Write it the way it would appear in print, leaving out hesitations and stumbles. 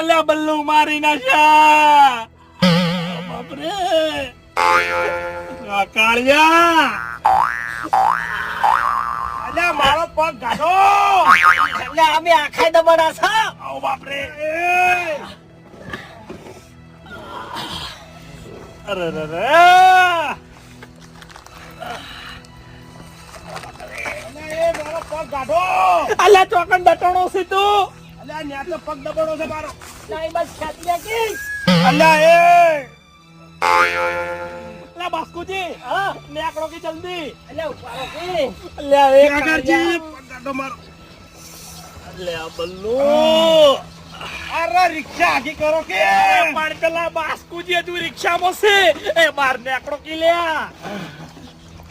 અલ્યા બલ્લુ મારી નાખ્યા. બાપરે આ કાળિયા અલ્યા મારો પગ ગાઢો. અલ્યા અમે આખાય દબડા છે. આવો બાપરે. અરે રે રે મારો પગ ગાઢો. અલ્યા ચોકન ડટણો છે તું. અલ્યા ન્યા તો પગ દબડો છે મારો. નહીં બસ ખેતી નાખી. અલ્યા એ અલ્યા બાસ્કુજી હા નેકળો કે જલ્દી. અલ્યા ઉપાડો કે. અલ્યા એ કાકાજી પગ ગાઢો મારો. અલ્યા બલ્લુ અરે રિક્ષા આખી કરો કે પણ પેલા બાસ્કુજી હજુ રિક્ષામાં છે. એ બાર નેકળો કે લ્યા.